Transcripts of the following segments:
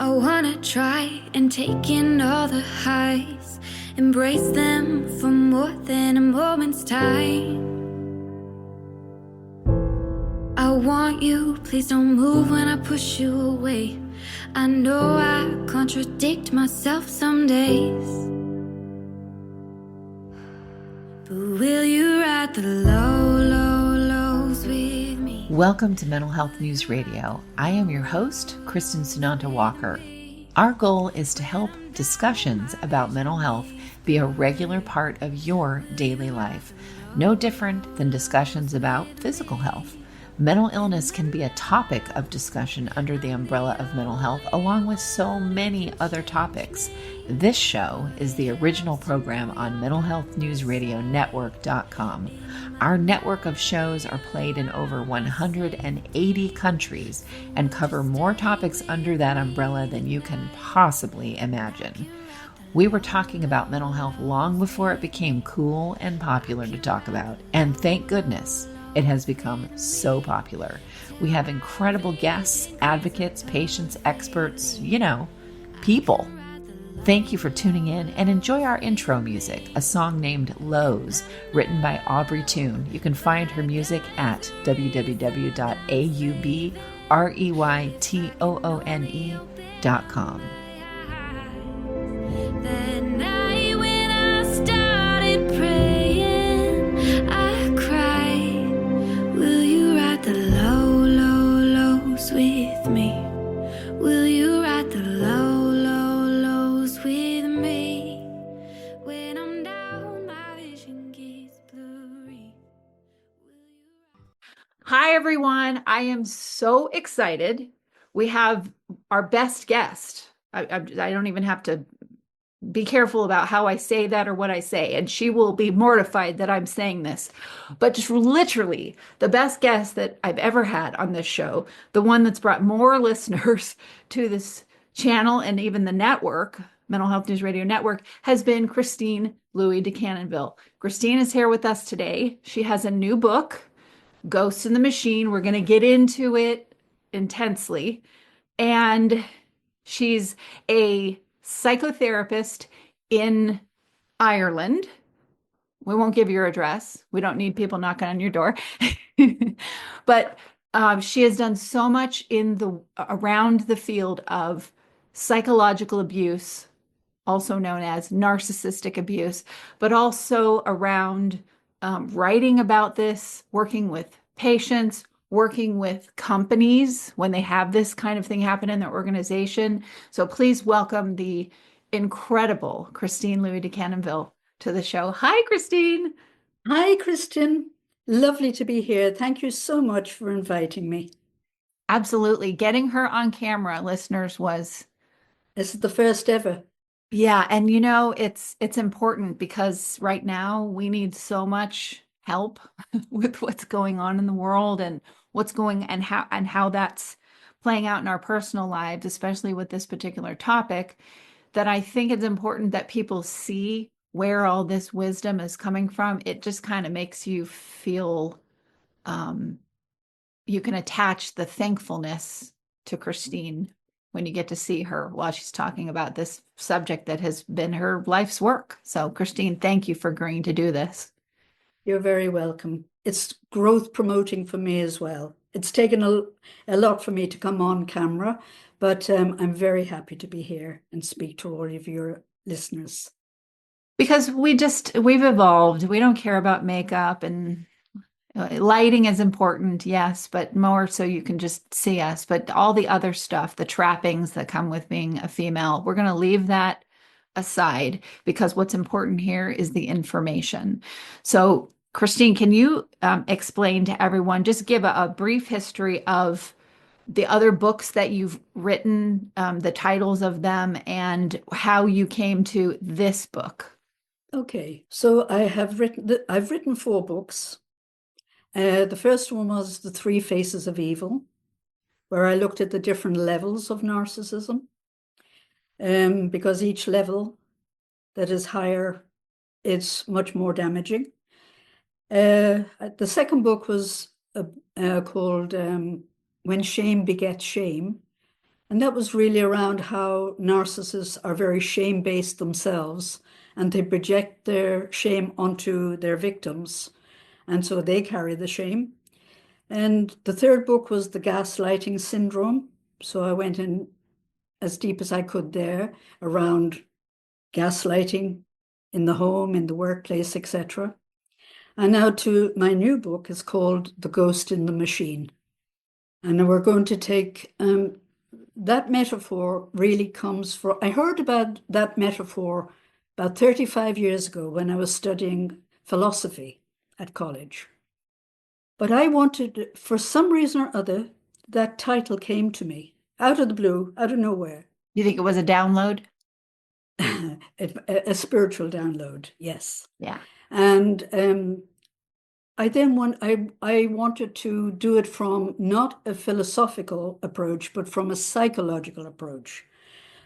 I wanna try and take in all the highs, embrace them for more than a moment's time. I want you, please don't move when I push you away. I know I contradict myself some days, but will you ride the lows with me? Welcome to Mental Health News Radio. I am your host, Kristen Sunanta Walker. Our goal is to help discussions about mental health be a regular part of your daily life, no different than discussions about physical health. Mental illness can be a topic of discussion under the umbrella of mental health, along with so many other topics. This show is the original program on mentalhealthnewsradionetwork.com. Our network of shows are played in over 180 countries and cover more topics under that umbrella than you can possibly imagine. We were talking about mental health long before it became cool and popular to talk about, and thank goodness it has become so popular. We have incredible guests, advocates, patients, experts, people. Thank you for tuning in and enjoy our intro music, a song named Lows, written by Aubrey Toon. You can find her music at www.aubreytoone.com. That night when I started praying, I cried, will you ride the lows with me? Will you ride the lows with me? When I'm down, my vision gets blurry. Hi, everyone. I am so excited. We have our best guest. I don't even have to be careful about how I say that or what I say, and she will be mortified that I'm saying this. But just literally the best guest that I've ever had on this show, the one that's brought more listeners to this channel and even the network, Mental Health News Radio Network, has been Christine Louie de Canonville. Christine is here with us today. She has a new book, Ghosts in the Machine. We're going to get into it intensely. And she's a psychotherapist in Ireland. We won't give your address. We don't need people knocking on your door. But she has done so much around the field of psychological abuse, also known as narcissistic abuse, but also around writing about this, working with patients, working with companies when they have this kind of thing happen in their organization. So please welcome the incredible Christine Louie de Canonville to the show. Hi, Christine. Hi, Kristen. Lovely to be here. Thank you so much for inviting me. Absolutely. Getting her on camera, listeners, was... This is the first ever. Yeah, and it's important because right now we need so much help with what's going on in the world and what's going and how that's playing out in our personal lives, especially with this particular topic, that I think it's important that people see where all this wisdom is coming from. It just kind of makes you feel you can attach the thankfulness to Christine when you get to see her while she's talking about this subject that has been her life's work. So, Christine, thank you for agreeing to do this. You're very welcome. It's growth promoting for me as well. It's taken a lot for me to come on camera, but I'm very happy to be here and speak to all of your listeners. Because we've evolved. We don't care about makeup, and lighting is important, yes, but more so you can just see us. But all the other stuff, the trappings that come with being a female, we're going to leave that aside because what's important here is the information. So, Christine, can you explain to everyone, just give a brief history of the other books that you've written, the titles of them, and how you came to this book? Okay, so I've written 4 books. The first one was The 3 Faces of Evil, where I looked at the different levels of narcissism, because each level that is higher, it's much more damaging. The second book was called When Shame Begets Shame, And that was really around how narcissists are very shame-based themselves, and they project their shame onto their victims. And so they carry the shame. And the third book was the gaslighting syndrome. So I went in as deep as I could there around gaslighting in the home, in the workplace, etc. And now to my new book is called The Ghost in the Machine. And we're going to take that metaphor really comes from, I heard about that metaphor about 35 years ago when I was studying philosophy at college. But I wanted, for some reason or other, that title came to me out of the blue, out of nowhere. You think it was a download? A spiritual download, yes. Yeah. And I wanted to do it from not a philosophical approach, but from a psychological approach.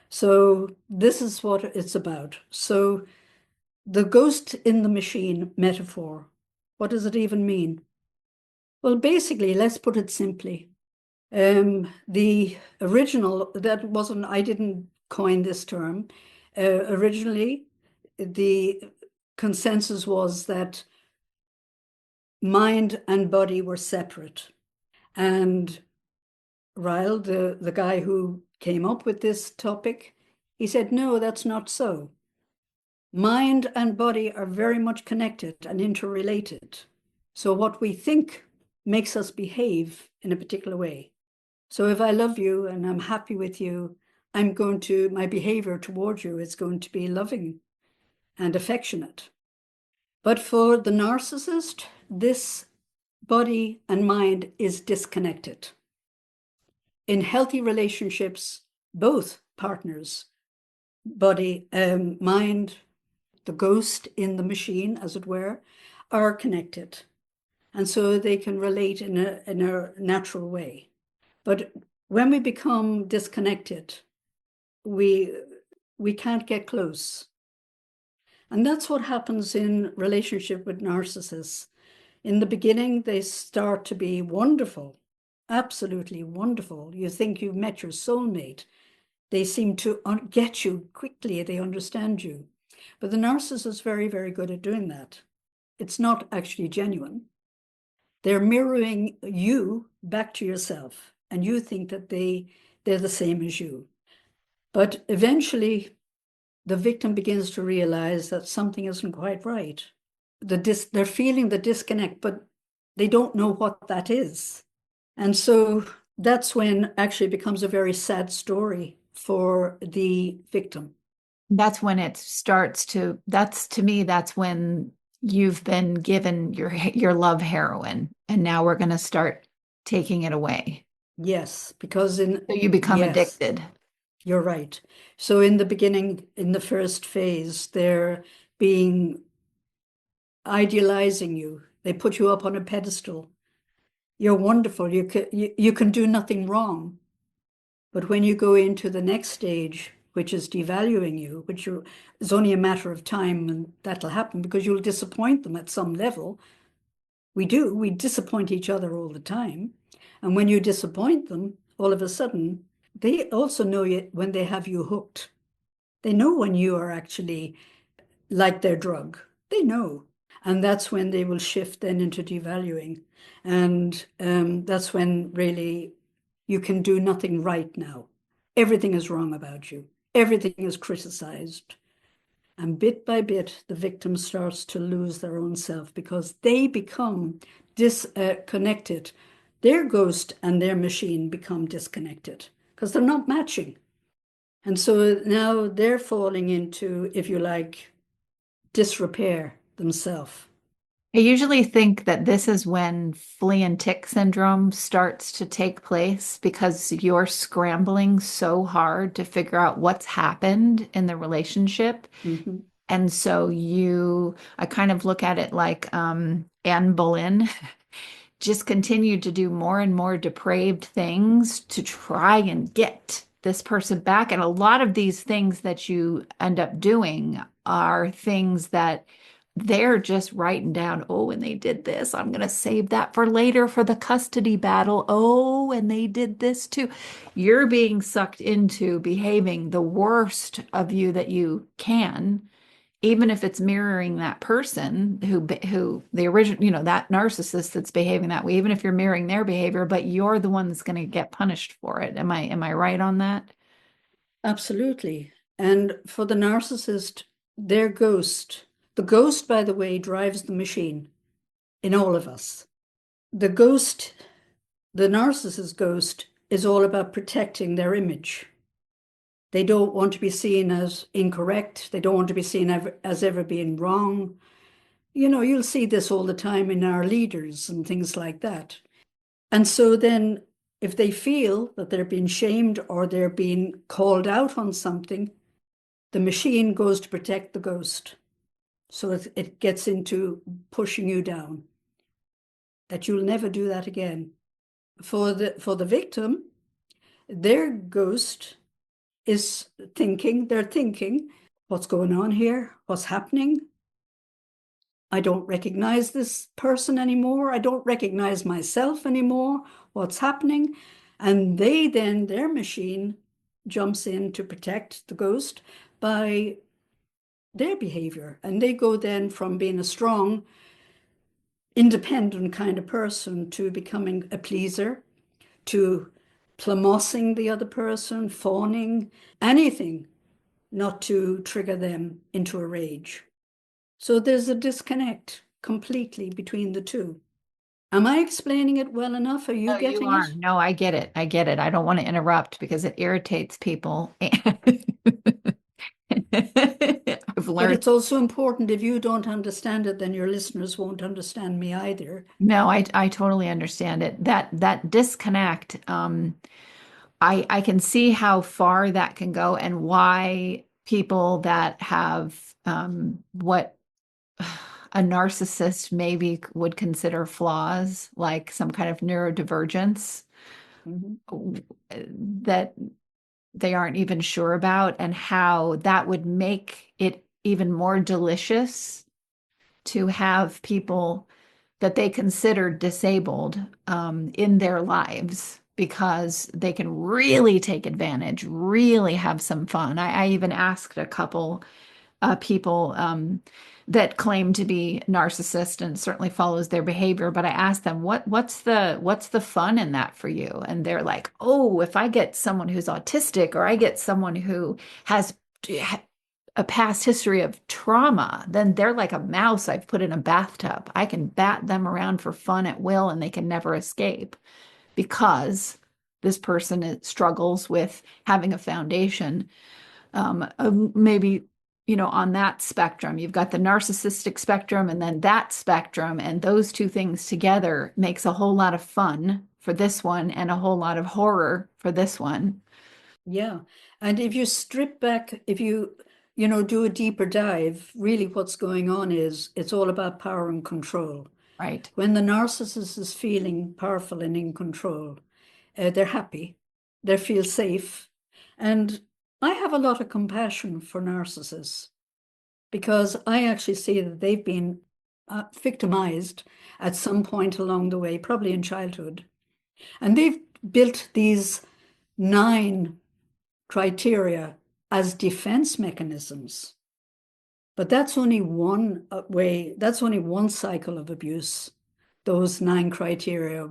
So this is what it's about. So the ghost in the machine metaphor, what does it even mean? Well, basically, let's put it simply. The original, I didn't coin this term. Originally, the consensus was that mind and body were separate. And Ryle, the guy who came up with this topic, he said, no, that's not so. Mind and body are very much connected and interrelated. So what we think makes us behave in a particular way. So if I love you and I'm happy with you, my behavior towards you is going to be loving and affectionate. But for the narcissist, this body and mind is disconnected. In healthy relationships, both partners, body, mind, the ghost in the machine, as it were, are connected. And so they can relate in a natural way. But when we become disconnected, we can't get close. And that's what happens in relationship with narcissists. In the beginning, they start to be wonderful, absolutely wonderful. You think you've met your soulmate. They seem to get you quickly. They understand you. But the narcissist is very, very good at doing that. It's not actually genuine. They're mirroring you back to yourself, and you think that they're the same as you. But eventually, the victim begins to realize that something isn't quite right. They're feeling the disconnect, but they don't know what that is. And so that's when actually it becomes a very sad story for the victim. That's when it starts to, to me, that's when you've been given your love heroin, and now we're going to start taking it away. Yes, because so you become addicted. You're right. So in the beginning, in the first phase, they're idealizing you. They put you up on a pedestal. You're wonderful. You can do nothing wrong. But when you go into the next stage, which is devaluing you, it's only a matter of time and that'll happen because you'll disappoint them at some level. We disappoint each other all the time. And when you disappoint them, all of a sudden, they also know when they have you hooked. They know when you are actually like their drug. They know. And that's when they will shift then into devaluing. And that's when really you can do nothing right now. Everything is wrong about you. Everything is criticized. And bit by bit, the victim starts to lose their own self because they become disconnected. Their ghost and their machine become disconnected because they're not matching. And so now they're falling into, if you like, disrepair themselves. I usually think that this is when flea and tick syndrome starts to take place because you're scrambling so hard to figure out what's happened in the relationship. Mm-hmm. And so I kind of look at it like Anne Boleyn just continued to do more and more depraved things to try and get this person back. And a lot of these things that you end up doing are things that they're just writing down, oh, and they did this. I'm going to save that for later for the custody battle. Oh, and they did this too. You're being sucked into behaving the worst of you that you can, even if it's mirroring that person who the original, that narcissist that's behaving that way, even if you're mirroring their behavior, but you're the one that's going to get punished for it. Am I right on that? Absolutely. And for the narcissist, their ghost, the ghost, by the way, drives the machine in all of us. The ghost, the narcissist ghost, is all about protecting their image. They don't want to be seen as incorrect. They don't want to be seen as ever being wrong. You'll see this all the time in our leaders and things like that. And so then, if they feel that they're being shamed or they're being called out on something, the machine goes to protect the ghost. So it gets into pushing you down, that you'll never do that again. For the victim, their ghost is they're thinking, what's going on here? What's happening? I don't recognize this person anymore. I don't recognize myself anymore. What's happening? And their machine jumps in to protect the ghost by their behavior. And they go then from being a strong, independent kind of person to becoming a pleaser, to plumossing the other person, fawning, anything not to trigger them into a rage. So there's a disconnect completely between the two. Am I explaining it well enough? Are you No, you getting it? are. No, I get it. I get it. I don't want to interrupt because it irritates people. I've But learned. it's also important, if you don't understand it, then your listeners won't understand me either. No, I totally understand it. That disconnect, I can see how far that can go and why people that have what a narcissist maybe would consider flaws, like some kind of neurodivergence, Mhm. that they aren't even sure about, and how that would make it even more delicious to have people that they consider disabled in their lives because they can really take advantage, really have some fun. I even asked a couple people that claim to be narcissist and certainly follows their behavior, but I asked them what's the fun in that for you? And they're like, oh, if I get someone who's autistic or I get someone who has a past history of trauma, then they're like a mouse I've put in a bathtub. I can bat them around for fun at will and they can never escape because this person struggles with having a foundation. Maybe, on that spectrum, you've got the narcissistic spectrum and then that spectrum, and those two things together makes a whole lot of fun for this one and a whole lot of horror for this one. Yeah. And if you strip back, if you do a deeper dive, really what's going on is it's all about power and control. Right. When the narcissist is feeling powerful and in control, they're happy, they feel safe. And I have a lot of compassion for narcissists because I actually see that they've been victimized at some point along the way, probably in childhood. And they've built these 9 criteria as defense mechanisms. But that's only one way, that's only one cycle of abuse. Those 9 criteria.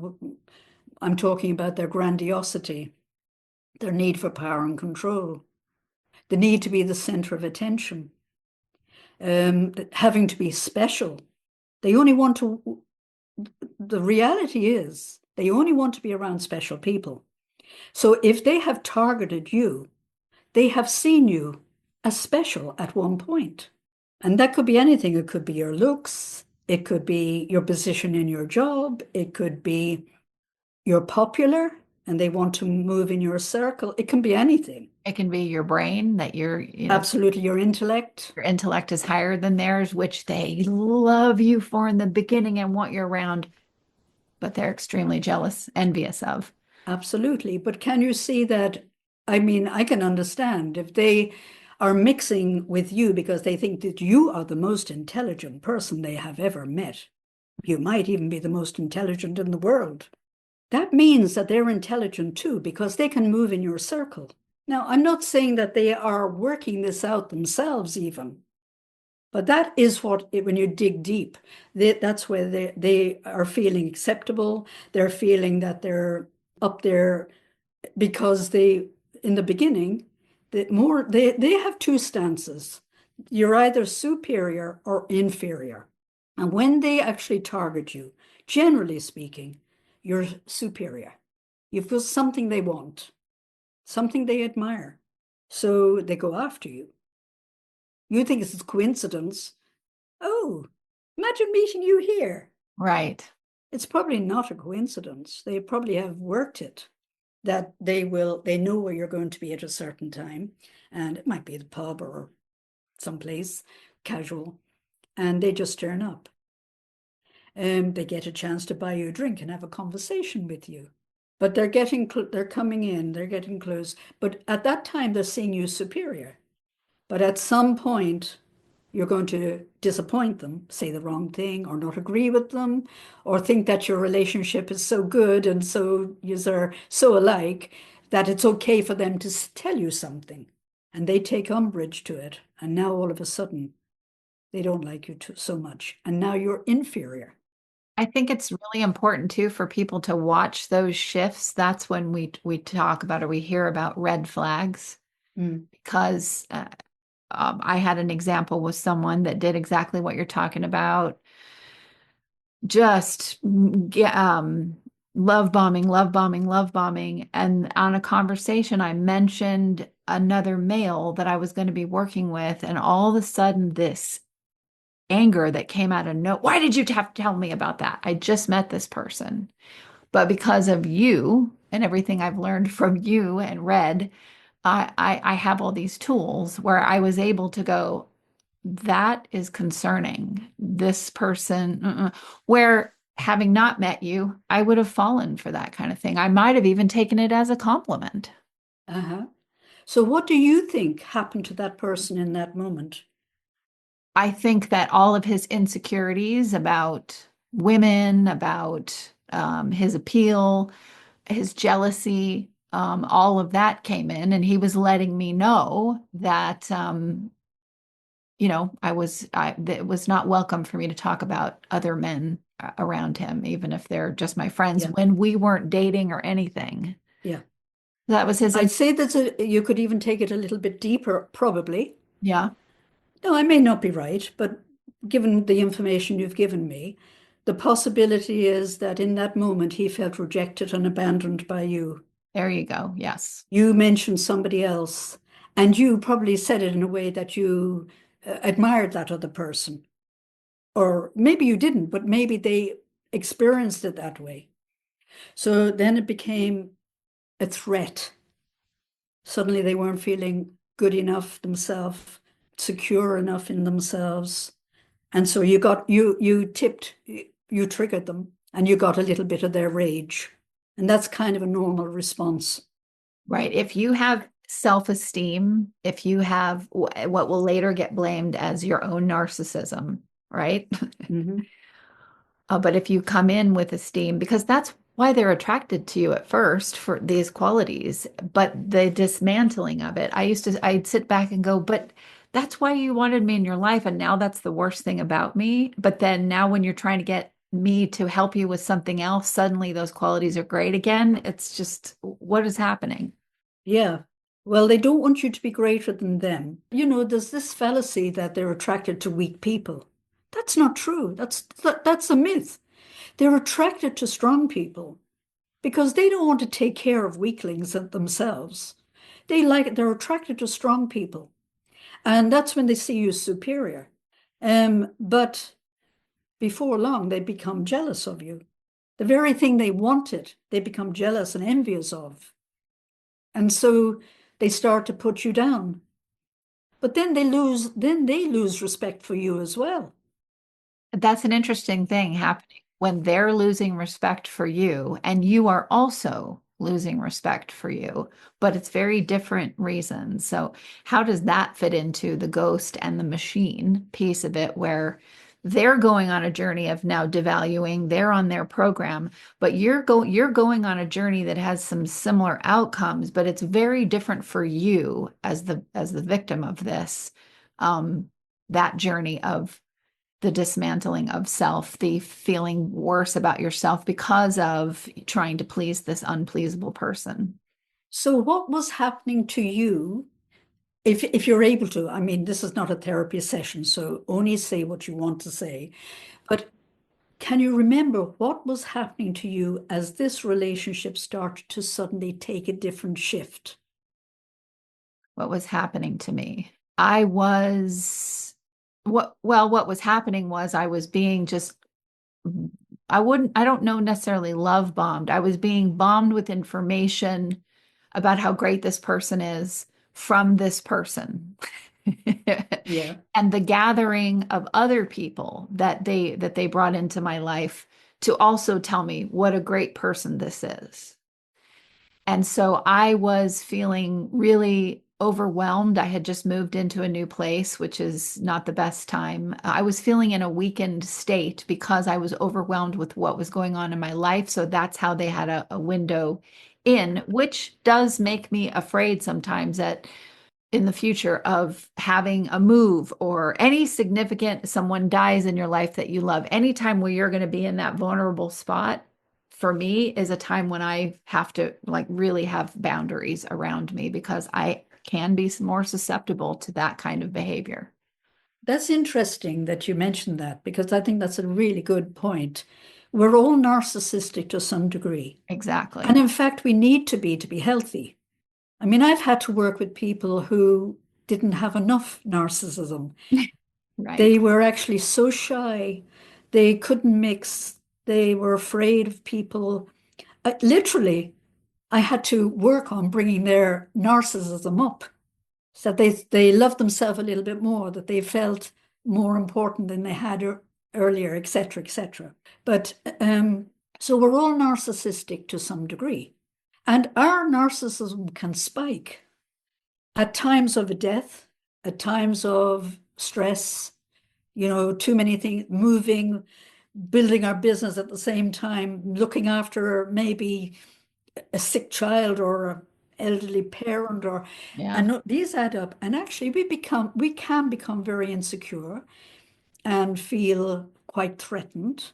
I'm talking about their grandiosity, their need for power and control, the need to be the center of attention, having to be special. They only want to, the reality is, they only want to be around special people. So if they have targeted you, they have seen you as special at one point. And that could be anything. It could be your looks, it could be your position in your job, it could be you're popular and they want to move in your circle. It can be anything. It can be your brain that Absolutely, your intellect. your intellect is higher than theirs, which they love you for in the beginning and want you around, but they're extremely jealous, envious of. Absolutely. But can you see that? I mean, I can understand if they are mixing with you because they think that you are the most intelligent person they have ever met. You might even be the most intelligent in the world. That means that they're intelligent too, because they can move in your circle. Now, I'm not saying that they are working this out themselves even, but that is what, when you dig deep, that's where they are feeling acceptable. They're feeling that they're up there because in the beginning, they have two stances. You're either superior or inferior. And when they actually target you, generally speaking, you're superior. You've got something they want, something they admire. So they go after you. You think it's a coincidence. Oh, imagine meeting you here. Right. It's probably not a coincidence. They probably have worked it, that they know where you're going to be at a certain time. And it might be the pub or someplace casual. And they just turn up. They get a chance to buy you a drink and have a conversation with you. But they're coming in, they're getting close. But at that time, they're seeing you superior. But at some point, you're going to disappoint them, say the wrong thing, or not agree with them, or think that your relationship is so good and so you are so alike that it's okay for them to tell you something. And they take umbrage to it. And now all of a sudden, they don't like you so much. And now you're inferior. I think it's really important too for people to watch those shifts. That's when we talk about or we hear about red flags because I had an example with someone that did exactly what you're talking about. Just love bombing, love bombing, love bombing. And on a conversation, I mentioned another male that I was going to be working with, and all of a sudden, this anger that came out of no, why did you have to tell me about that? I just met this person. But because of you and everything I've learned from you and read, I have all these tools where I was able to go, that is concerning. This person, where having not met you, I would have fallen for that kind of thing. I might have even taken it as a compliment. Uh-huh. So what do you think happened to that person in that moment? I think that all of his insecurities about women, about his appeal, his jealousy, all of that came in, and he was letting me know that it was not welcome for me to talk about other men around him, even if they're just my friends, Yeah. when we weren't dating or anything. Yeah. That was his. I'd say that you could even take it a little bit deeper, probably. Yeah. No, I may not be right, but given the information you've given me, the possibility is that in that moment he felt rejected and abandoned by you. There you go. Yes. You mentioned somebody else, and you probably said it in a way that you admired that other person. Or maybe you didn't, but maybe they experienced it that way. So then it became a threat. Suddenly they weren't feeling good enough themselves, secure enough in themselves. And so you triggered them, and you got a little bit of their rage. And that's kind of a normal response. Right. If you have self-esteem, if you have what will later get blamed as your own narcissism, right? Mm-hmm. But if you come in with esteem, because that's why they're attracted to you at first for these qualities, but the dismantling of it, I'd sit back and go, but that's why you wanted me in your life. And now that's the worst thing about me. But then now when you're trying to get me to help you with something else, suddenly those qualities are great again. It's just, what is happening? Yeah. Well, they don't want you to be greater than them. There's this fallacy that they're attracted to weak people. That's not true. That's a myth. They're attracted to strong people because they don't want to take care of weaklings themselves. They're attracted to strong people. And that's when they see you superior. But before long, they become jealous of you. The very thing they wanted, they become jealous and envious of. And so they start to put you down. But then they lose respect for you as well. That's an interesting thing happening when they're losing respect for you, and you are also losing respect for you, but it's very different reasons. So how does that fit into the ghost and the machine piece of it, where they're going on a journey of now devaluing, they're on their program, but you're going on a journey that has some similar outcomes, but it's very different for you as the victim of this, that journey of the dismantling of self, the feeling worse about yourself because of trying to please this unpleasable person. So what was happening to you, if you're able to? I mean, this is not a therapy session, so only say what you want to say. But can you remember what was happening to you as this relationship started to suddenly take a different shift? What was happening to me? I was what was happening was I was being just I don't know necessarily love bombed. I was being bombed with information about how great this person is from this person. Yeah. And the gathering of other people that they brought into my life to also tell me what a great person this is. And so I was feeling really overwhelmed. I had just moved into a new place, which is not the best time. I was feeling in a weakened state because I was overwhelmed with what was going on in my life. So that's how they had a window in, which does make me afraid sometimes that in the future of having a move or any significant someone dies in your life that you love, anytime where you're going to be in that vulnerable spot, for me is a time when I have to like really have boundaries around me because I can be more susceptible to that kind of behavior. That's interesting that you mentioned that, because I think that's a really good point. We're all narcissistic to some degree. And Exactly. in fact, we need to be healthy. I mean, I've had to work with people who didn't have enough narcissism. Right. They were actually so shy, they couldn't mix, they were afraid of people. Literally, I had to work on bringing their narcissism up, so they loved themselves a little bit more, that they felt more important than they had earlier, etc., etc. But so we're all narcissistic to some degree, and our narcissism can spike at times of a death, at times of stress, too many things, moving, building our business at the same time, looking after maybe a sick child or an elderly parent, Yeah. and these add up. And actually we can become very insecure and feel quite threatened.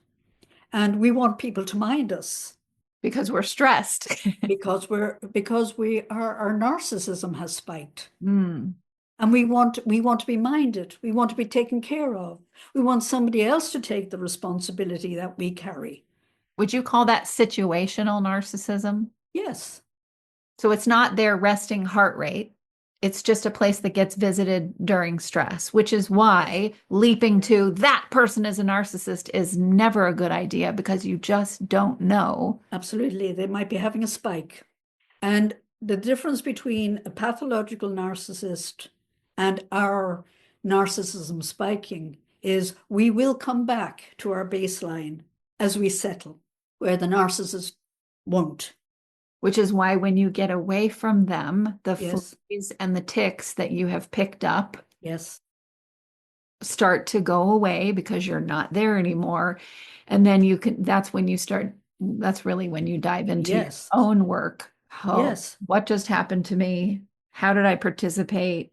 And we want people to mind us Because we're stressed. because our narcissism has spiked. Mm. And we want to be minded. We want to be taken care of. We want somebody else to take the responsibility that we carry. Would you call that situational narcissism? Yes, So it's not their resting heart rate. It's just a place that gets visited during stress, which is why leaping to that person is a narcissist is never a good idea because you just don't know. absolutely. They might be having a spike. And the difference between a pathological narcissist and our narcissism spiking is we will come back to our baseline as we settle, where the narcissist won't. Which is why when you get away from them, the Yes, fleas and the ticks that you have picked up yes, start to go away because you're not there anymore. And then that's when you start, that's really when you dive into your yes, own work. Oh, yes, what just happened to me? How did I participate?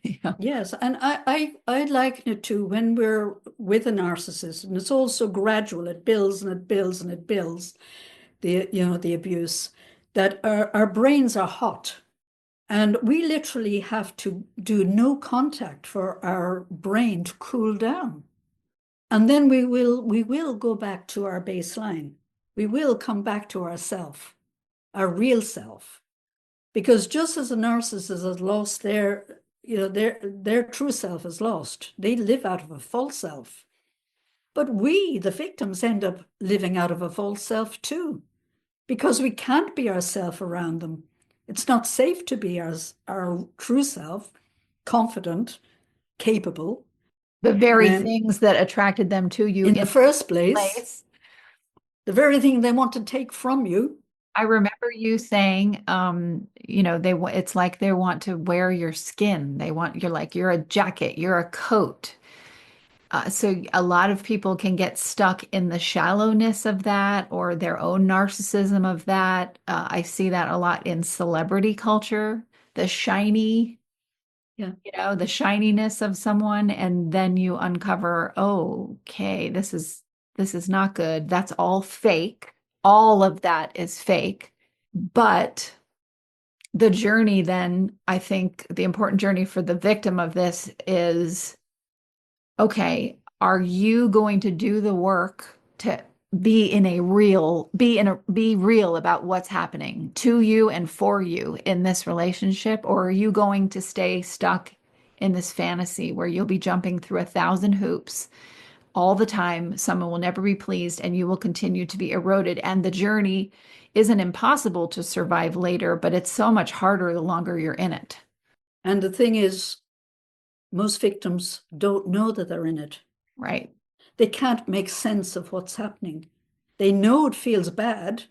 Yeah. yes. And I liken it to when we're with a narcissist, and it's also gradual. It builds and it builds and it builds, the abuse, that our brains are hot. And we literally have to do no contact for our brain to cool down. And then we will go back to our baseline. We will come back to ourself, our real self. Because just as a narcissist has lost their true self is lost. They live out of a false self. But we, the victims, end up living out of a false self too, because we can't be ourself around them. It's not safe to be our true self, confident, capable, The very and things that attracted them to you in in the the first place, place. the very thing they want to take from you. I remember you saying, it's like they want to wear your skin. You're a jacket, you're a coat. So a lot of people can get stuck in the shallowness of that or their own narcissism of that. I see that a lot in celebrity culture, the shiny, Yeah. the shininess of someone, and then you uncover, oh, okay, this is not good. That's all fake. All of that is fake. But the journey then, I think the important journey for the victim of this is, okay, are you going to do the work to be real about what's happening to you and for you in this relationship, or are you going to stay stuck in this fantasy where you'll be jumping through 1,000 hoops all the time, someone will never be pleased, and you will continue to be eroded, and the journey isn't impossible to survive later, but it's so much harder the longer you're in it. And the thing is, most victims don't know that they're in it. Right. They can't make sense of what's happening. They know it feels bad.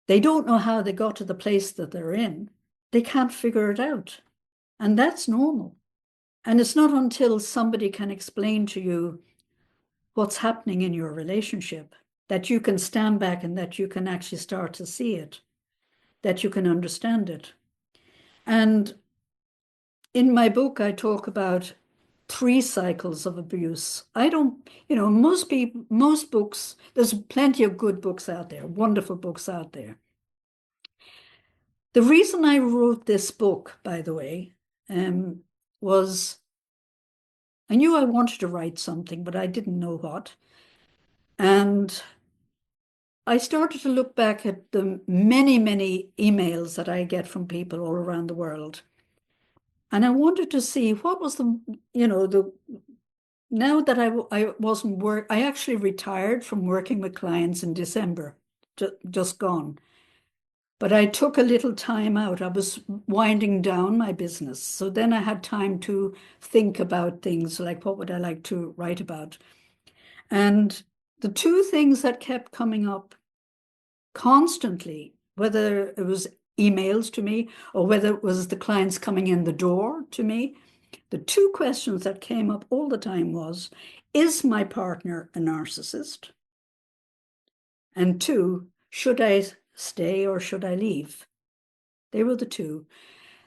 They don't know how they got to the place that they're in. They can't figure it out. And that's normal. And it's not until somebody can explain to you what's happening in your relationship that you can stand back and that you can actually start to see it, that you can understand it. And in my book, I talk about 3 cycles of abuse. I don't, most books, there's plenty of good books out there, wonderful books out there. The reason I wrote this book, by the way, was I knew I wanted to write something, but I didn't know what. And I started to look back at the many, many emails that I get from people all around the world. And I wanted to see what was now that I wasn't I actually retired from working with clients in December, just gone. But I took a little time out. I was winding down my business. So then I had time to think about things like what would I like to write about. And the 2 things that kept coming up constantly, whether it was emails to me or whether it was the clients coming in the door to me, the 2 questions that came up all the time was, is my partner a narcissist? And 2, should I stay or should I leave? They were the 2.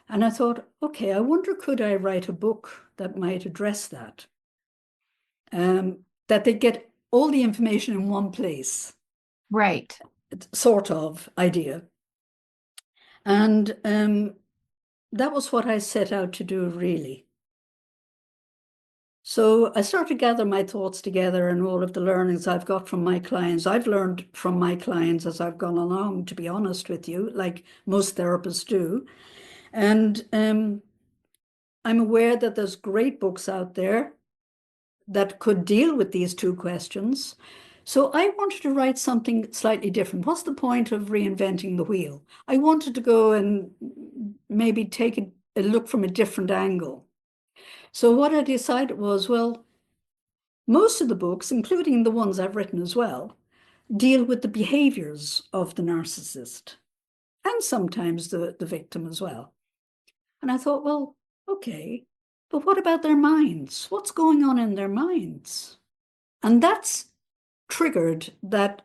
And I thought, okay, I wonder, could I write a book that might address that? That they get all the information in one place. Right. Sort of idea. And that was what I set out to do, really. So I started to gather my thoughts together and all of the learnings I've got from my clients. I've learned from my clients as I've gone along, to be honest with you, like most therapists do. And I'm aware that there's great books out there that could deal with these 2 questions. So I wanted to write something slightly different. What's the point of reinventing the wheel? I wanted to go and maybe take a look from a different angle. So what I decided was, well, most of the books, including the ones I've written as well, deal with the behaviors of the narcissist and sometimes the victim as well. And I thought, well, okay, but what about their minds? What's going on in their minds? And that's triggered that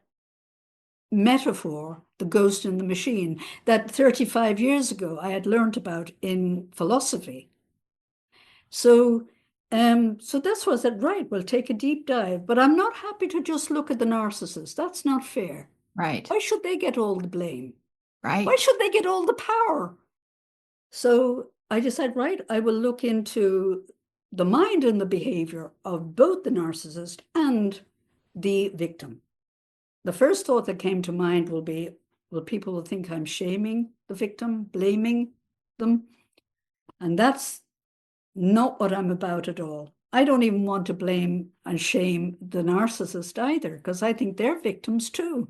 metaphor, the ghost in the machine, that 35 years ago I had learned about in philosophy. So that's what I said, right, we'll take a deep dive, but I'm not happy to just look at the narcissist. That's not fair. Right. Why should they get all the blame? Right. Why should they get all the power? So I decided, right, I will look into the mind and the behavior of both the narcissist and the victim. The first thought that came to mind will be, well, people will think I'm shaming the victim, blaming them. And that's not what I'm about at all. I don't even want to blame and shame the narcissist either, because I think they're victims too.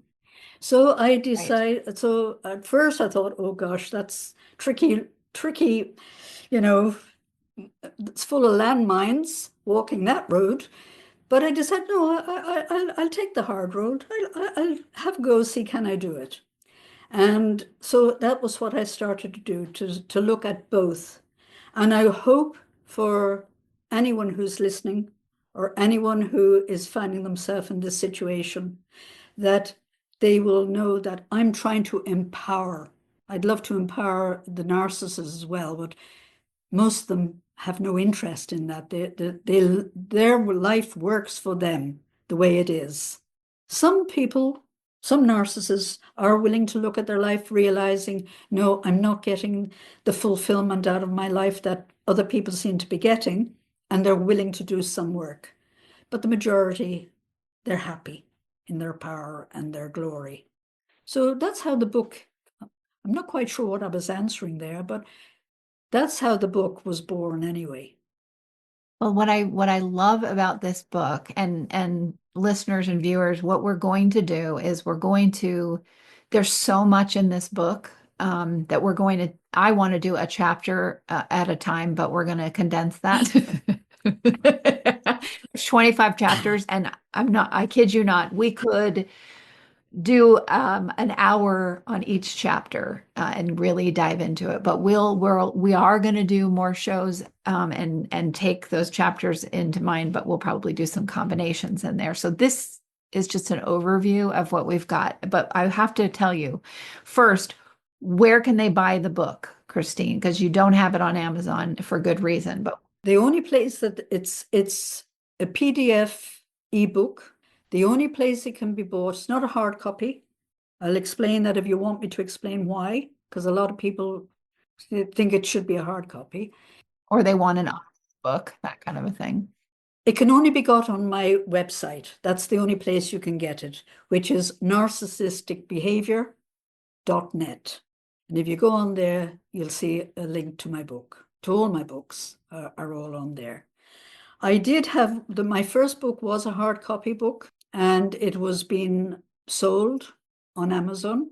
So I decided, right. So at first I thought, oh gosh, that's tricky, it's full of landmines walking that road. But I decided, no, I'll take the hard road. I'll have a go, see can I do it. And so that was what I started to do, to look at both. And I hope for anyone who's listening or anyone who is finding themselves in this situation that they will know that I'm trying to empower. I'd love to empower the narcissists as well, but most of them have no interest in that. Their life works for them the way it is. Some people, some narcissists are willing to look at their life realizing, no, I'm not getting the fulfillment out of my life that other people seem to be getting, and they're willing to do some work. But the majority, they're happy in their power and their glory. So that's how the book, I'm not quite sure what I was answering there, but that's how the book was born anyway. Well, what I love about this book and listeners and viewers, what we're going to do is there's so much in this book that I want to do a chapter at a time, but we're going to condense that. There's 25 chapters, and I kid you not, we could do an hour on each chapter and really dive into it. But we are going to do more shows and take those chapters into mind. But we'll probably do some combinations in there. So this is just an overview of what we've got. But I have to tell you first, where can they buy the book, Christine? Because you don't have it on Amazon for good reason. But the only place that it's a PDF ebook. The only place it can be bought, it's not a hard copy. I'll explain that if you want me to explain why, because a lot of people think it should be a hard copy. or they want an book, that kind of a thing. It can only be got on my website. That's the only place you can get it, which is narcissisticbehavior.net. And if you go on there, you'll see a link to my book. To all my books are all on there. I did have my first book was a hard copy book, and it was being sold on Amazon.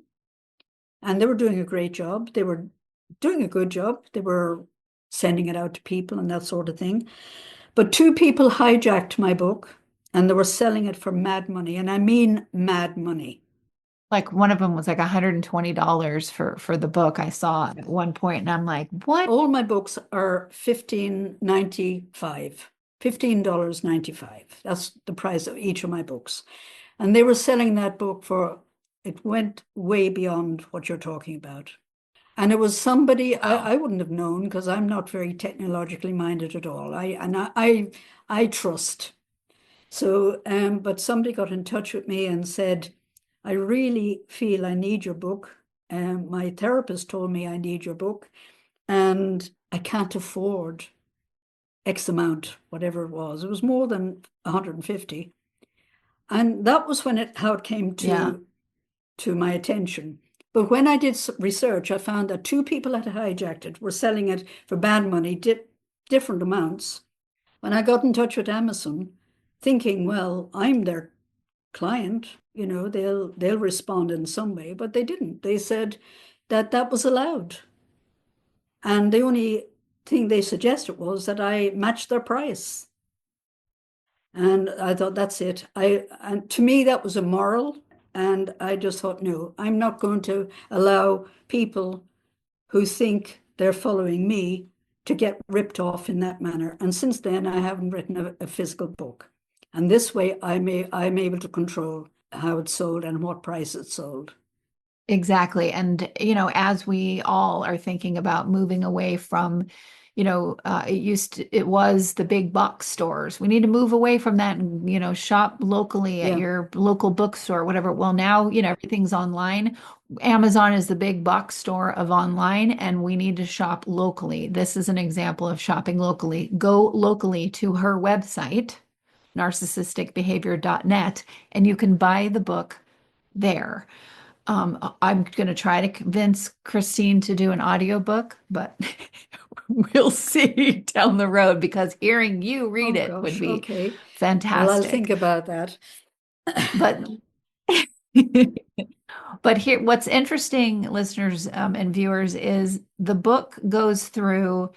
And they were doing a great job. They were doing a good job. They were sending it out to people and that sort of thing. But two people hijacked my book and they were selling it for mad money. And I mean mad money. Like one of them was like $120 for the book I saw at one point, and I'm like, what? All my books are $15.95. $15.95. That's the price of each of my books. And they were selling that book for, it went way beyond what you're talking about. And it was somebody I wouldn't have known because I'm not very technologically minded at all. I trust. So, but somebody got in touch with me and said, I really feel I need your book. My therapist told me I need your book, and I can't afford X amount, whatever it was. It was more than 150. And that was how it came to my attention. But when I did research, I found that two people had hijacked it, were selling it for bad money, different amounts. When I got in touch with Amazon, thinking, well, I'm their client, they'll respond in some way, but they didn't. They said that was allowed. And the only thing they suggested was that I match their price. And I thought, that's it. And to me, that was immoral. And I just thought, no, I'm not going to allow people who think they're following me to get ripped off in that manner. And since then, I haven't written a physical book. And this way, I'm able to control how it's sold and what price it's sold. Exactly. And, as we all are thinking about moving away from, it was the big box stores. We need to move away from that and, shop locally at your local bookstore, whatever. Well, now, everything's online. Amazon is the big box store of online, and we need to shop locally. This is an example of shopping locally. Go locally to her website, narcissisticbehavior.net, and you can buy the book there. I'm going to try to convince Christine to do an audiobook, but we'll see down the road because hearing you read it would be fantastic. Well, I'll think about that. But but here, what's interesting, listeners and viewers, is the book goes through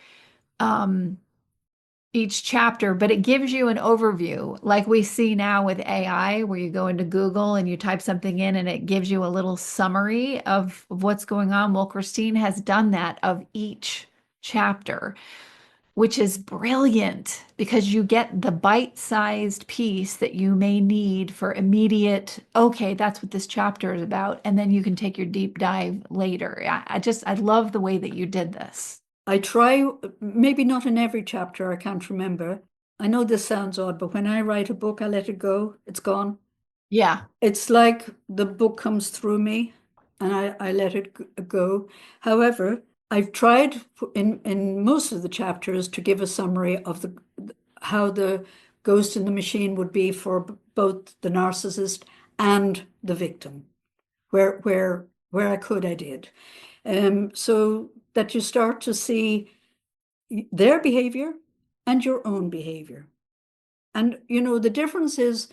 each chapter, but it gives you an overview, like we see now with AI, where you go into Google and you type something in and it gives you a little summary of what's going on. Well, Christine has done that of each chapter, which is brilliant because you get the bite-sized piece that you may need for immediate, okay, that's what this chapter is about. And then you can take your deep dive later. I love the way that you did this. I try, maybe not in every chapter, I can't remember. I know this sounds odd, but when I write a book, I let it go. It's gone. Yeah. It's like the book comes through me and I let it go. However, I've tried in most of the chapters to give a summary of how the ghost in the machine would be for both the narcissist and the victim. Where I could, I did. So that you start to see their behavior and your own behavior. And the difference is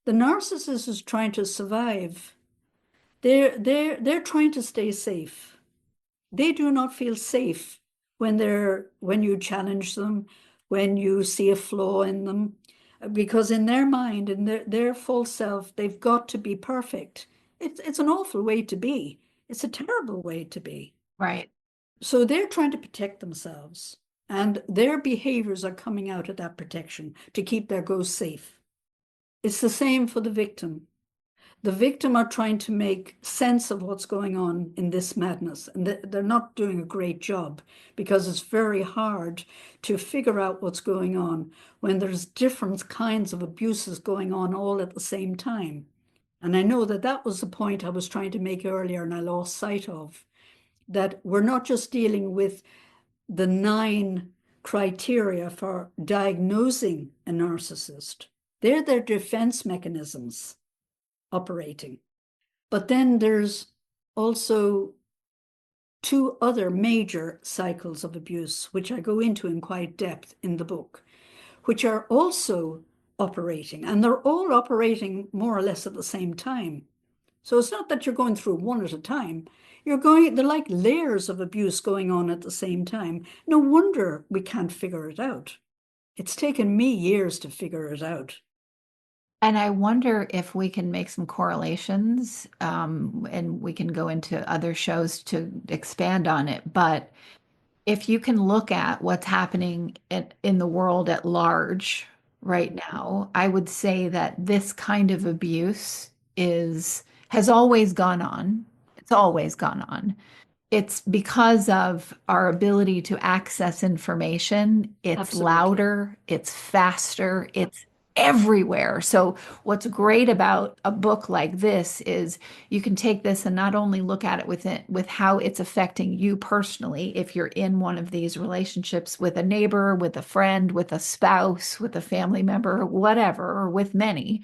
the narcissist is trying to survive. They're trying to stay safe. They do not feel safe when you challenge them, when you see a flaw in them, because in their mind, in their full self, they've got to be perfect. It's an awful way to be. It's a terrible way to be. Right. So they're trying to protect themselves, and their behaviors are coming out of that protection to keep their ghost safe. It's the same for the victim. The victim are trying to make sense of what's going on in this madness, and they're not doing a great job because it's very hard to figure out what's going on when there's different kinds of abuses going on all at the same time. And I know that was the point I was trying to make earlier and I lost sight of, that we're not just dealing with the 9 criteria for diagnosing a narcissist. They're their defense mechanisms operating. But then there's also 2 other major cycles of abuse, which I go into in quite depth in the book, which are also operating, and they're all operating more or less at the same time. So it's not that you're going through one at a time. They're like layers of abuse going on at the same time. No wonder we can't figure it out. It's taken me years to figure it out. And I wonder if we can make some correlations, and we can go into other shows to expand on it. But if you can look at what's happening in the world at large right now, I would say that this kind of abuse has always gone on. It's always gone on. It's because of our ability to access information. It's Absolutely. louder, it's faster, it's everywhere. So, what's great about a book like this is you can take this and not only look at it with how it's affecting you personally, if you're in one of these relationships with a neighbor, with a friend, with a spouse, with a family member, whatever, or with many.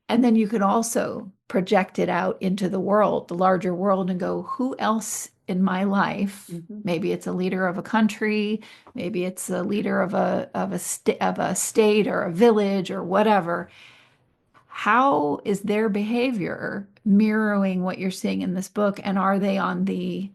And then you can also project it out into the world, the larger world, and go, who else in my life? Maybe it's a leader of a country, maybe it's a leader of a state or a village or whatever. How is their behavior mirroring what you're seeing in this book? And are they on the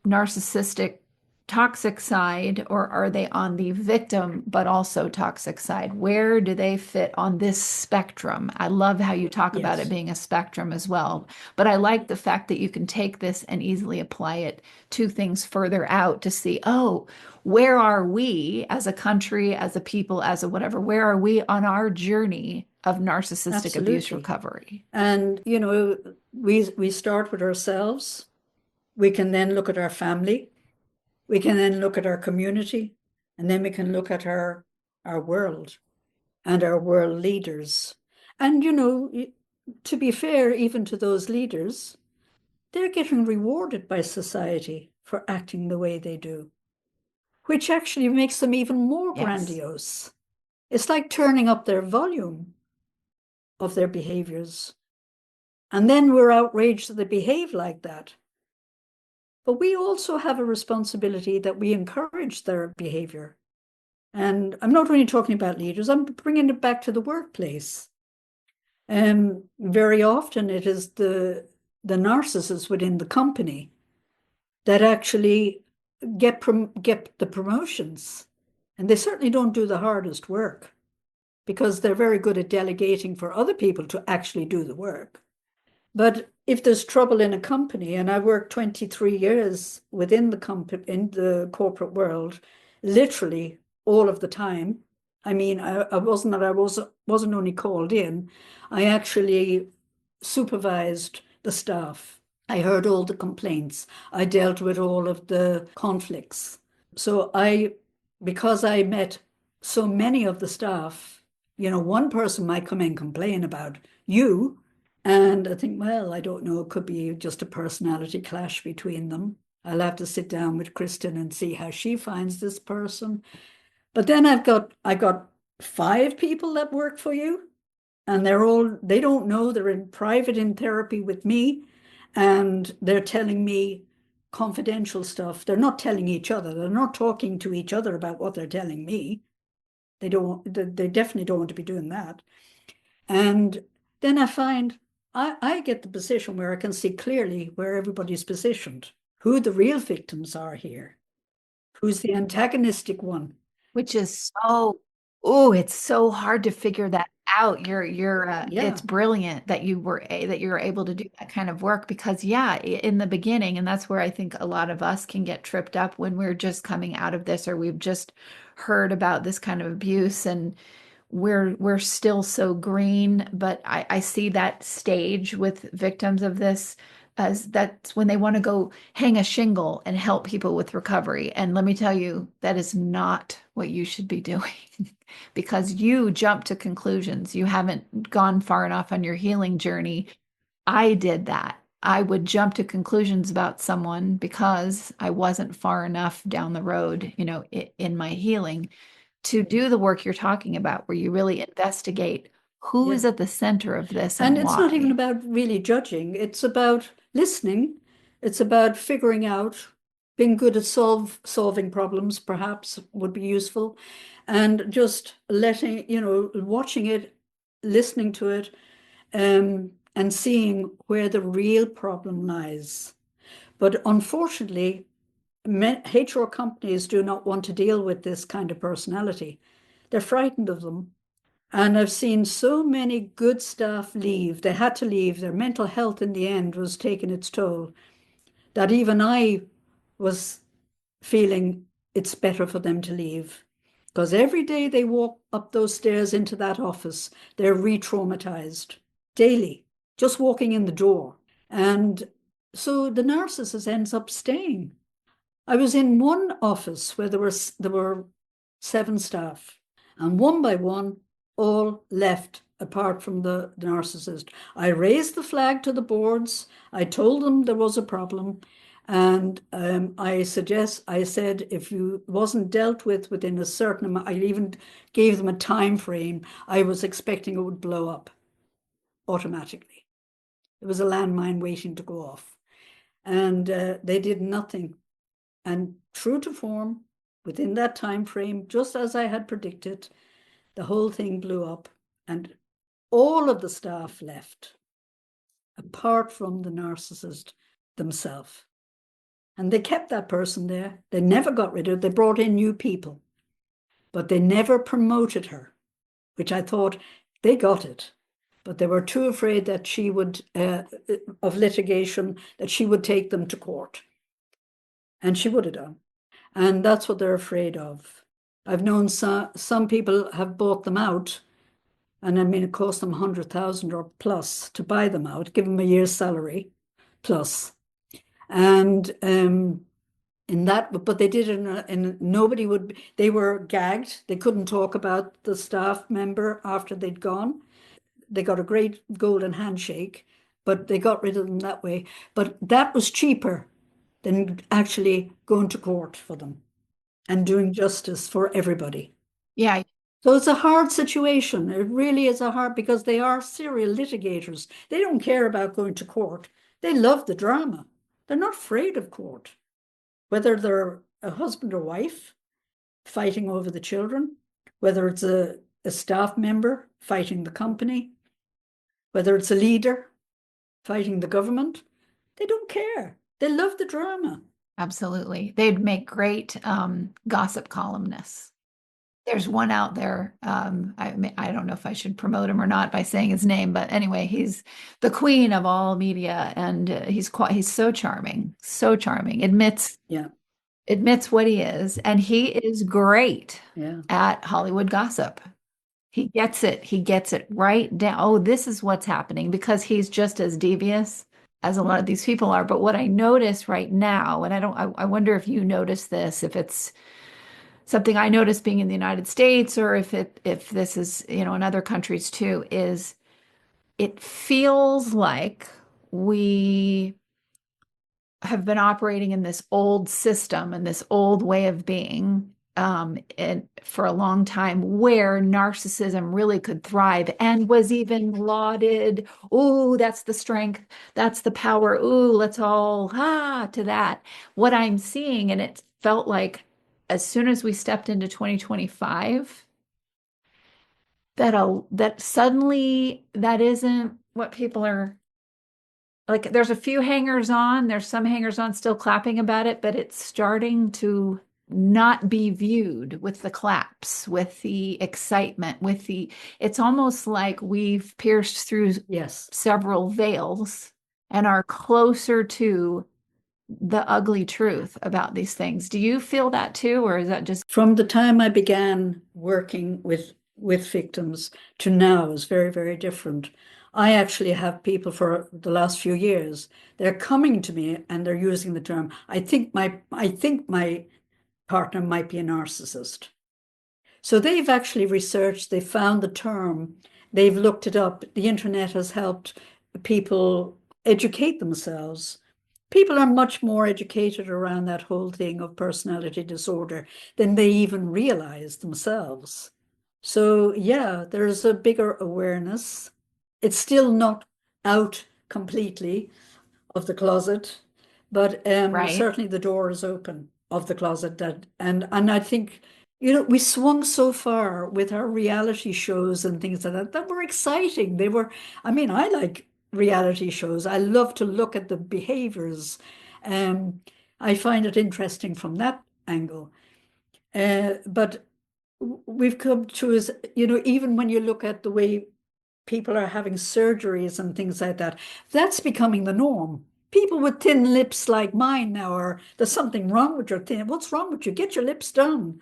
narcissistic toxic side, or are they on the victim but also toxic side? Where do they fit on this spectrum? I love how you talk about it being a spectrum as well, but I like the fact that you can take this and easily apply it to things further out to see, oh, where are we as a country, as a people, as a whatever, where are we on our journey of narcissistic abuse recovery? And we start with ourselves. We can then look at our family. We can then look at our community, and then we can look at our world and our world leaders. And, to be fair, even to those leaders, they're getting rewarded by society for acting the way they do, which actually makes them even more grandiose. It's like turning up their volume of their behaviors. And then we're outraged that they behave like that. But we also have a responsibility that we encourage their behavior. And I'm not only talking about leaders, I'm bringing it back to the workplace. Very often it is the narcissists within the company that actually get the promotions. And they certainly don't do the hardest work because they're very good at delegating for other people to actually do the work. But if there's trouble in a company, and I worked 23 years within the company, in the corporate world, literally all of the time. I mean, I wasn't only called in, I actually supervised the staff. I heard all the complaints. I dealt with all of the conflicts. So because I met so many of the staff, one person might come in and complain about you, and I think, well, I don't know, it could be just a personality clash between them. I'll have to sit down with Kristen and see how she finds this person. But then I got 5 people that work for you, and they don't know, they're in private in therapy with me, and they're telling me confidential stuff. They're not telling each other. They're not talking to each other about what they're telling me. They definitely don't want to be doing that. And then I find I get the position where I can see clearly where everybody's positioned, who the real victims are here, who's the antagonistic one. Which is oh, it's so hard to figure that out. It's brilliant that that you're able to do that kind of work because in the beginning, and that's where I think a lot of us can get tripped up when we're just coming out of this or we've just heard about this kind of abuse and we're still so green, but I see that stage with victims of this as that's when they want to go hang a shingle and help people with recovery. And let me tell you, that is not what you should be doing because you jump to conclusions. You haven't gone far enough on your healing journey. I did that. I would jump to conclusions about someone because I wasn't far enough down the road, in my healing to do the work you're talking about, where you really investigate who is at the center of this and it's why. not even about really judging. It's about listening. It's about figuring out, being good at solving problems, perhaps would be useful, and just watching it, listening to it, and seeing where the real problem lies. But unfortunately, HR companies do not want to deal with this kind of personality. They're frightened of them. And I've seen so many good staff leave. They had to leave. Their mental health in the end was taking its toll, that even I was feeling it's better for them to leave. Because every day they walk up those stairs into that office, they're re-traumatized daily, just walking in the door. And so the narcissist ends up staying. I was in one office where there were 7 staff, and one by one, all left apart from the narcissist. I raised the flag to the boards. I told them there was a problem. And I said, if you wasn't dealt with within a certain amount, I even gave them a time frame. I was expecting it would blow up automatically. It was a landmine waiting to go off. And they did nothing. And true to form, within that time frame, just as I had predicted, the whole thing blew up and all of the staff left, apart from the narcissist themselves. And they kept that person there. They never got rid of it. They brought in new people, but they never promoted her, which I thought they got it. But they were too afraid that she would, of litigation, that she would take them to court. And she would have done. And that's what they're afraid of. I've known some people have bought them out, and I mean, it cost them 100,000 or plus to buy them out, give them a year's salary plus. And but they did it and they were gagged. They couldn't talk about the staff member after they'd gone. They got a great golden handshake, but they got rid of them that way. But that was cheaper than actually going to court for them and doing justice for everybody. Yeah. So it's a hard situation. It really is because they are serial litigators. They don't care about going to court. They love the drama. They're not afraid of court. Whether they're a husband or wife fighting over the children, whether it's a staff member fighting the company, whether it's a leader fighting the government, they don't care. They love the drama. Absolutely. They'd make great gossip columnists. There's one out there. I don't know if I should promote him or not by saying his name, but anyway, he's the queen of all media, and he's so charming. Yeah, Admits what he is, and he is great yeah. at Hollywood gossip. He gets it. He gets it right down. Oh, this is what's happening because he's just as devious as a lot of these people are. But what I notice right now, and I wonder if you notice this, if it's something I notice being in the United States or if this is, in other countries too, is it feels like we have been operating in this old system and this old way of being and for a long time where narcissism really could thrive and was even lauded. Oh, that's the strength, that's the power. Oh, let's all to that. What I'm seeing, and it felt like as soon as we stepped into 2025, that suddenly that isn't what people are like. There's a few hangers on, there's some hangers on still clapping about it, but it's starting to not be viewed with the claps, with the excitement, it's almost like we've pierced through Yes. several veils and are closer to the ugly truth about these things. Do you feel that too, or is that just From the time I began working with victims to now is very, very different. I actually have people for the last few years, they're coming to me and they're using the term, I think my partner might be a narcissist. So they've actually researched, they found the term, they've looked it up. The internet has helped people educate themselves. People are much more educated around that whole thing of personality disorder than they even realize themselves. So, yeah, there's a bigger awareness. It's still not out completely of the closet, but right? certainly the door is open of the closet. And I think, we swung so far with our reality shows and things like that were exciting. They were, I mean, I like reality shows. I love to look at the behaviors. Um, I find it interesting from that angle. But we've come to is, even when you look at the way people are having surgeries and things like that, that's becoming the norm. People with thin lips like mine now are, there's something wrong with your thin, what's wrong with you? Get your lips done.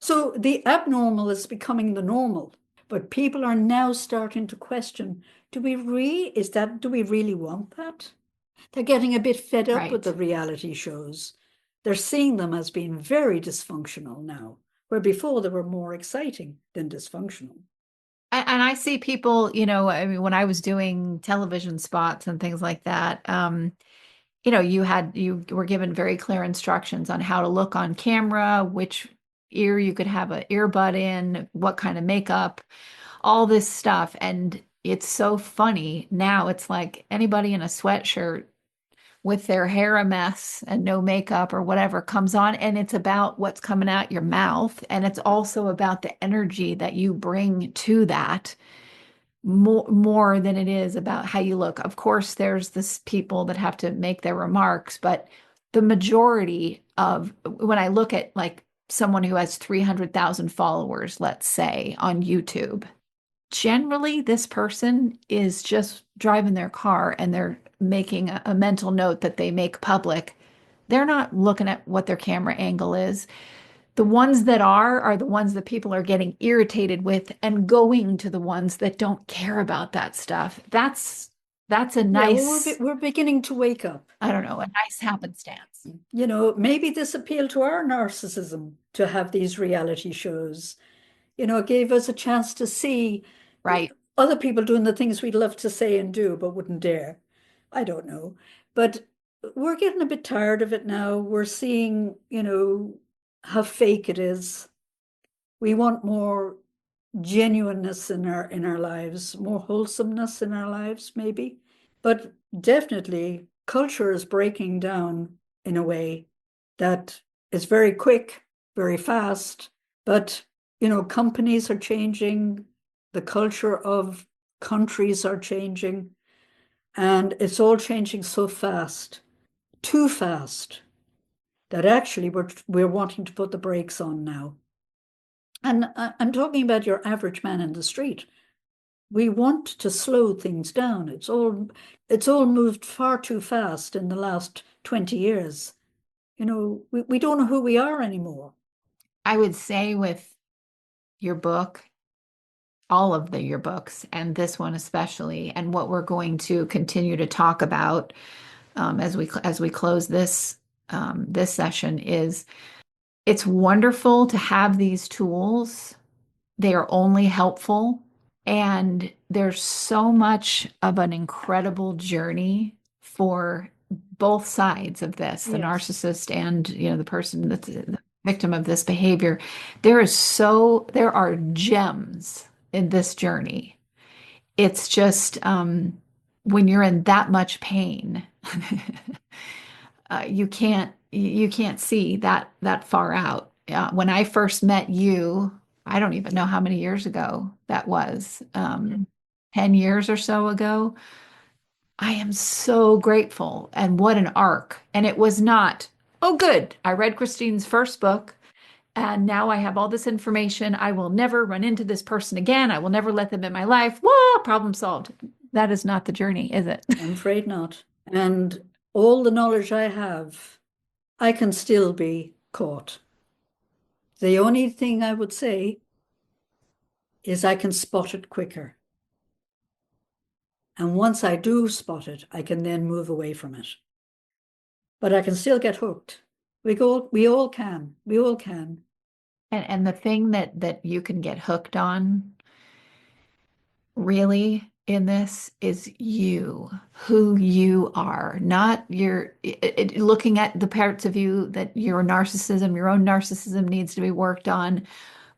So the abnormal is becoming the normal. But people are now starting to question, do we really want that? They're getting a bit fed up with Right. the reality shows. They're seeing them as being very dysfunctional now, where before they were more exciting than dysfunctional. And I see people, I mean, when I was doing television spots and things like that, you were given very clear instructions on how to look on camera, which ear you could have an earbud in, what kind of makeup, all this stuff. And it's so funny now. It's like anybody in a sweatshirt with their hair a mess and no makeup or whatever comes on, and it's about what's coming out your mouth. And it's also about the energy that you bring to that more than it is about how you look. Of course, there's this people that have to make their remarks, but the majority of when I look at like someone who has 300,000 followers, let's say on YouTube, generally this person is just driving their car and they're making a mental note that they make public. They're not looking at what their camera angle is. The ones that are the ones that people are getting irritated with and going to the ones that don't care about that stuff. That's a Yeah, well, we're, nice, we're beginning to wake up. I don't know, a nice happenstance. Maybe this appealed to our narcissism to have these reality shows. It gave us a chance to see Right. other people doing the things we'd love to say and do, but wouldn't dare. I don't know. But we're getting a bit tired of it now. We're seeing, how fake it is. We want more genuineness in our lives, more wholesomeness in our lives, maybe. But definitely, culture is breaking down in a way that is very quick, very fast. But, companies are changing, the culture of countries are changing, and it's all changing so fast, too fast, that actually we're wanting to put the brakes on now. And I'm talking about your average man in the street. We want to slow things down. It's all moved far too fast in the last 20 years. We don't know who we are anymore. I would say with your book, all of your books, and this one especially, and what we're going to continue to talk about as we close this session is it's wonderful to have these tools. They are only helpful, and there's so much of an incredible journey for both sides of this, the Yes. narcissist and the person that's the victim of this behavior. There are gems in this journey. It's just when you're in that much pain, you can't see that far out. When I first met you, I don't even know how many years ago that was, 10 years or so ago. I am so grateful, and what an arc. And it was not, oh, good, I read Christine's first book, and now I have all this information. I will never run into this person again. I will never let them in my life. Whoa, problem solved. That is not the journey, is it? I'm afraid not. And all the knowledge I have, I can still be caught. The only thing I would say is I can spot it quicker. And once I do spot it, I can then move away from it. But I can still get hooked. We all can. We all can. And the thing that you can get hooked on really in this is who you are, not looking at the parts of you that your own narcissism needs to be worked on,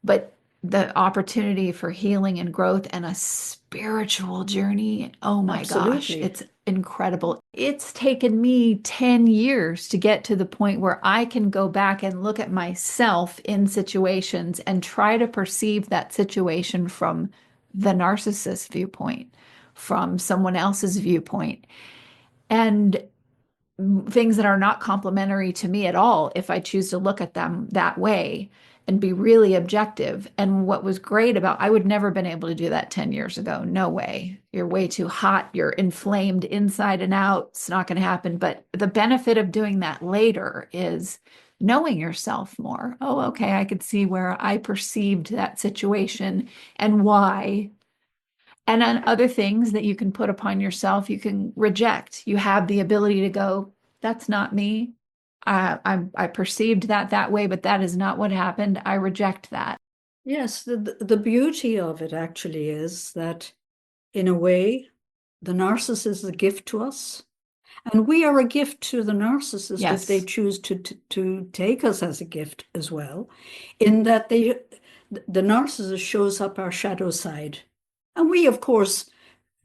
but the opportunity for healing and growth and a spiritual journey. Oh my gosh, Absolutely. it's incredible. It's taken me 10 years to get to the point where I can go back and look at myself in situations and try to perceive that situation from the narcissist viewpoint, from someone else's viewpoint, and things that are not complementary to me at all if I choose to look at them that way and be really objective. And what was great about, I would never been able to do that 10 years ago. No way. You're way too hot. You're inflamed inside and out. It's not going to happen. But the benefit of doing that later is knowing yourself more. Oh, okay. I could see where I perceived that situation and why. And then other things that you can put upon yourself, you can reject. You have the ability to go, that's not me. I perceived that way, but that is not what happened. I reject that. Yes, the beauty of it actually is that, in a way, the narcissist is a gift to us. And we are a gift to the narcissist if they Yes. choose to take us as a gift as well, in that the narcissist shows up our shadow side. And we, of course,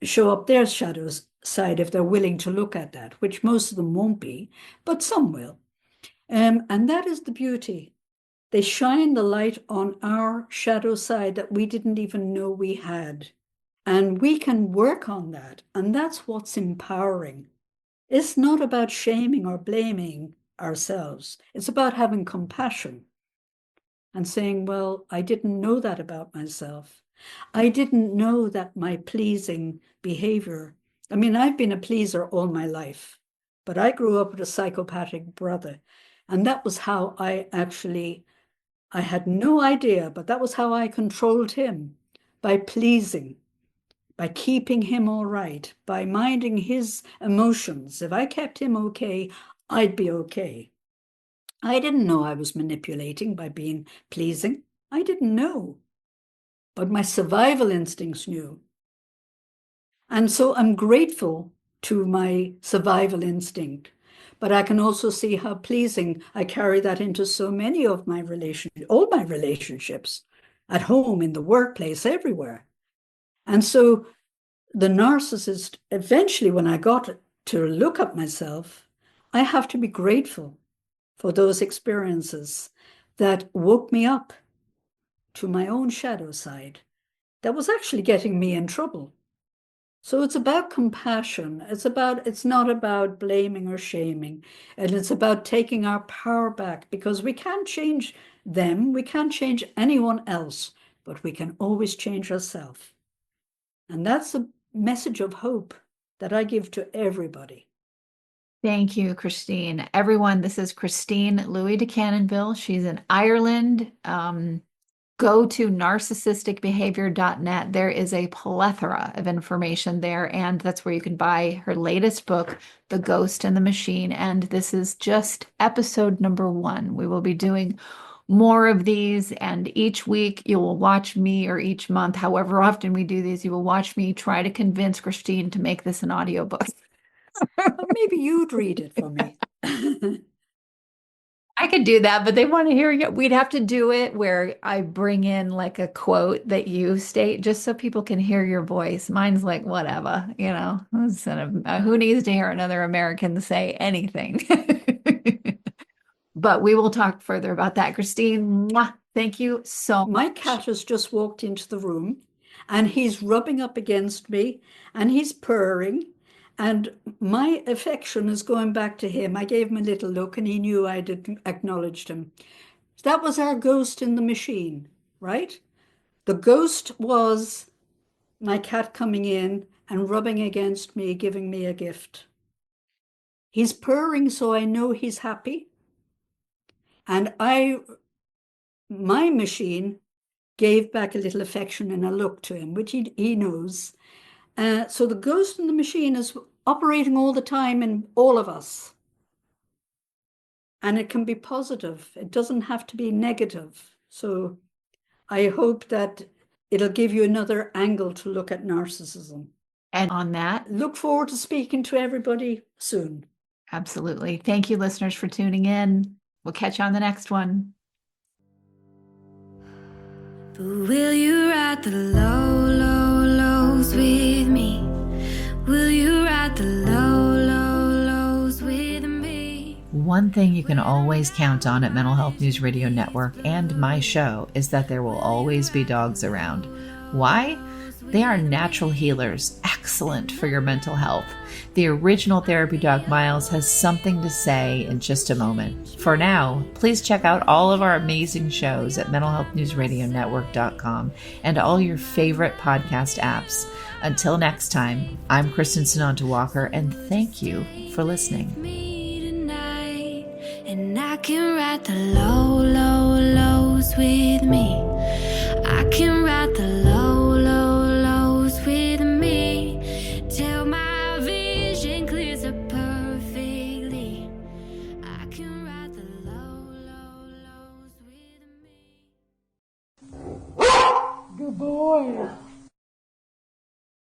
show up their shadow side if they're willing to look at that, which most of them won't be, but some will. And that is the beauty. They shine the light on our shadow side that we didn't even know we had. And we can work on that. And that's what's empowering. It's not about shaming or blaming ourselves. It's about having compassion and saying, well, I didn't know that about myself. I didn't know that my pleasing behavior. I mean, I've been a pleaser all my life, but I grew up with a psychopathic brother. And that was how I had no idea, but that was how I controlled him, by pleasing, by keeping him all right, by minding his emotions. If I kept him okay, I'd be okay. I didn't know I was manipulating by being pleasing. I didn't know. But my survival instincts knew. And so I'm grateful to my survival instinct. But I can also see how pleasing I carry that into so many of my all my relationships, at home, in the workplace, everywhere. And so the narcissist, eventually, when I got to look at myself, I have to be grateful for those experiences that woke me up to my own shadow side that was actually getting me in trouble. So it's about compassion. It's not about blaming or shaming. And it's about taking our power back, because we can't change them. We can't change anyone else, but we can always change ourselves. And that's a message of hope that I give to everybody. Thank you, Christine. Everyone, this is Christine Louis de Canonville. She's in Ireland. Go to narcissisticbehavior.net. There is a plethora of information there, and that's where you can buy her latest book, The Ghost and the Machine. And this is just episode number 1. We will be doing more of these, and each week you will watch me, or each month, however often we do these, you will watch me try to convince Christine to make this an audiobook. Maybe you'd read it for me. I could do that, but they want to hear you. We'd have to do it where I bring in like a quote that you state just so people can hear your voice. Mine's like, whatever, who needs to hear another American say anything? But we will talk further about that. Christine, mwah, thank you so much. My cat has just walked into the room and he's rubbing up against me and he's purring. And my affection is going back to him. I gave him a little look and he knew I had acknowledged him. That was our ghost in the machine, right? The ghost was my cat coming in and rubbing against me, giving me a gift. He's purring, so I know he's happy. And my machine gave back a little affection and a look to him, which he knows. So the ghost in the machine is operating all the time in all of us. And it can be positive. It doesn't have to be negative. So I hope that it'll give you another angle to look at narcissism. And on that, look forward to speaking to everybody soon. Absolutely. Thank you, listeners, for tuning in. We'll catch you on the next one. But will you ride the low, low, lows with me? Will you ride the low, low, lows with me? One thing you can always count on at Mental Health News Radio Network and my show is that there will always be dogs around. Why? They are natural healers, excellent for your mental health. The original therapy dog Miles has something to say in just a moment. For now, please check out all of our amazing shows at mentalhealthnewsradionetwork.com and all your favorite podcast apps. Until next time, I'm Kristen Sananta Walker, and thank you for listening. Me tonight, and I can ride the low, low, lows with me. I can ride the low, low, lows with me. Till my vision clears up perfectly. I can ride the low, low, lows with me. Good boy.